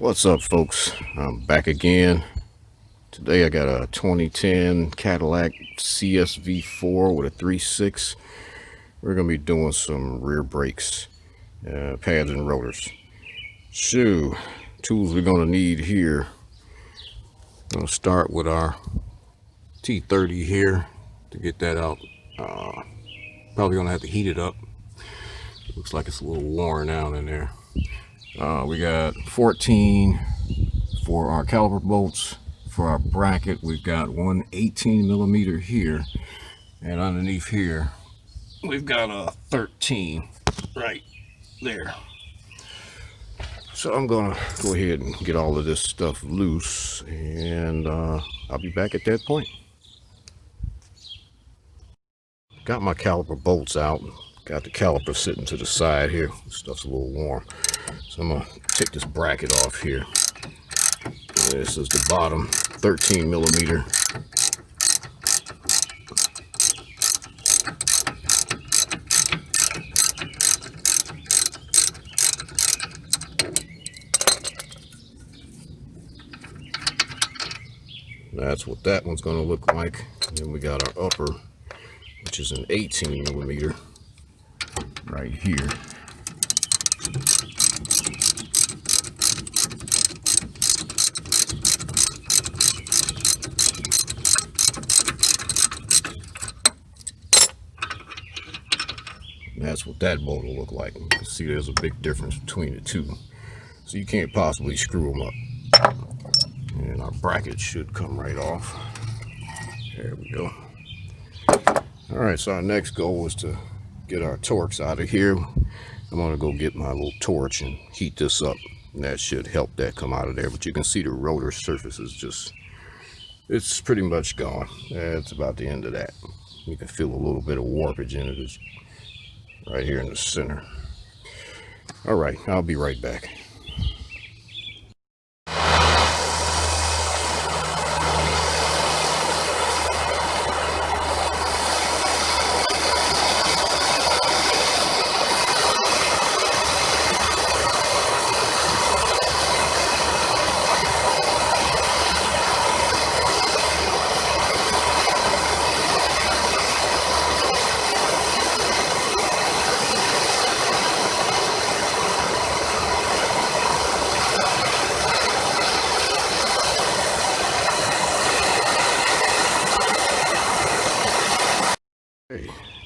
What's up, folks? I'm back again. Today I got a 2010 Cadillac CSV4 with a 3.6. We're going to be doing some rear brakes, pads and rotors. So, tools we're going to need here. I'm going to start with our T30 here to get that out. Probably going to have to heat it up. Looks like it's a little worn out in there. We got 14 for our caliper bolts. For our bracket, we've got one 18mm here, and underneath here we've got a 13 right there. So I'm gonna go ahead and get all of this stuff loose, and I'll be back at that point. Got my caliper bolts out. Got the caliper sitting to the side here. This stuff's a little warm, so I'm gonna take this bracket off here. This is the bottom 13mm. That's what that one's going to look like. And then we got our upper, which is an 18mm right here. That's what that bolt will look like. You can see there's a big difference between the two, so you can't possibly screw them up. And our bracket should come right off. There we go. All right, so our next goal is to get our Torx out of here. I'm gonna go get my little torch and heat this up, and that should help that come out of there. But you can see the rotor surface is just, it's pretty much gone. That's about the end of that. You can feel a little bit of warpage in it. It's right here in the center. All right, I'll be right back.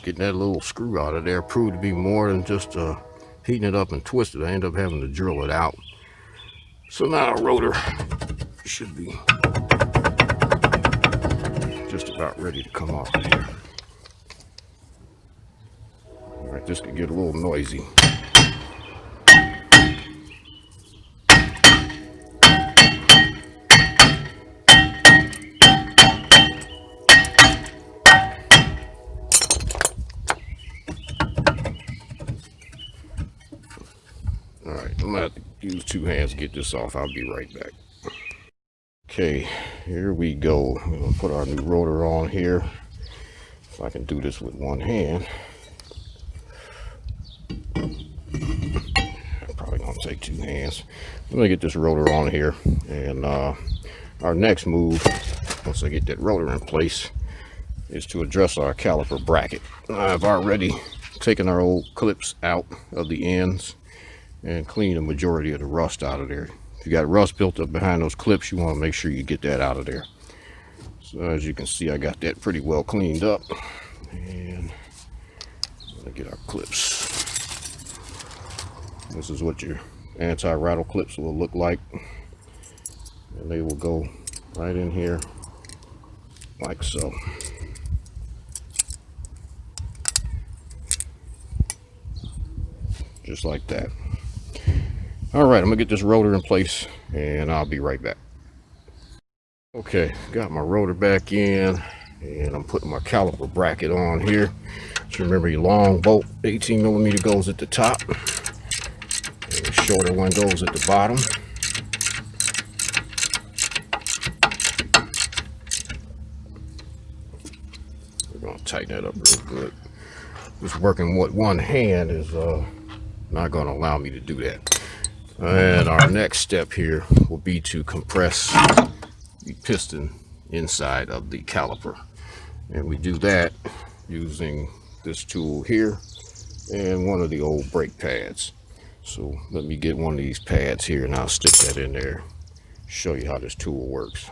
Getting that little screw out of there proved to be more than just heating it up and twisted. I ended up having to drill it out. So now our rotor should be just about ready to come off of here. All right, this could get a little noisy. I'm gonna have to use two hands to get this off. I'll be right back. Okay, here we go. We're gonna put our new rotor on here. If I can do this with one hand. Probably gonna take two hands. I'm gonna get this rotor on here, and our next move, once I get that rotor in place, is to address our caliper bracket. I've already taken our old clips out of the ends and clean the majority of the rust out of there. If you got rust built up behind those clips, you want to make sure you get that out of there. So as you can see, I got that pretty well cleaned up, and I'm gonna get our clips. This is what your anti-rattle clips will look like, and they will go right in here like so. Just like that. All right, I'm gonna get this rotor in place, and I'll be right back. Okay, got my rotor back in, and I'm putting my caliper bracket on here. Just remember, your long bolt 18mm goes at the top, and the shorter one goes at the bottom. We're gonna tighten that up real good. Just working with one hand is not gonna allow me to do that. And our next step here will be to compress the piston inside of the caliper. And we do that using this tool here and one of the old brake pads. So let me get one of these pads here and I'll stick that in there, show you how this tool works.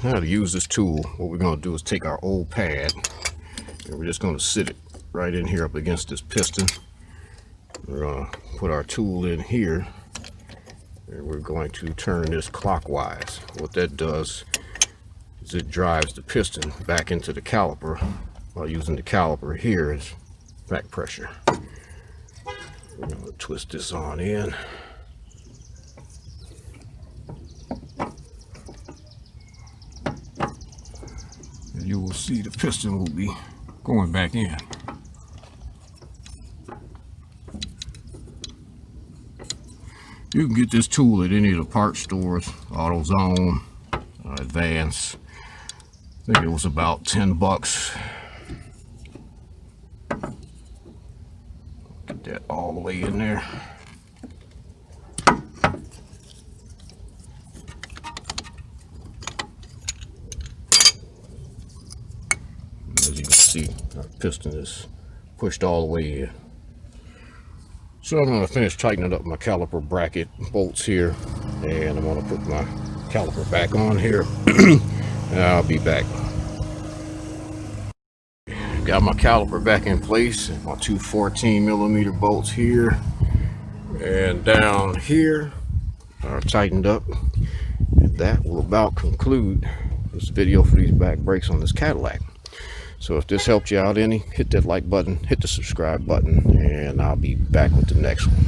Now to use this tool, what we're going to do is take our old pad and we're just going to sit it right in here up against this piston. We're going to put our tool in here and we're going to turn this clockwise. What that does is it drives the piston back into the caliper while using the caliper here as back pressure. We're going to twist this on in. And you will see the piston will be going back in. You can get this tool at any of the parts stores, AutoZone, Advance. I think it was about 10 bucks. Get that all the way in there. As you can see, our piston is pushed all the way in. So I'm going to finish tightening up my caliper bracket bolts here, and I'm going to put my caliper back on here, and I'll be back. Got my caliper back in place, and my two 14mm bolts here and down here are tightened up. And that will about conclude this video for these back brakes on this Cadillac. So if this helped you out any, hit that like button, hit the subscribe button, and I'll be back with the next one.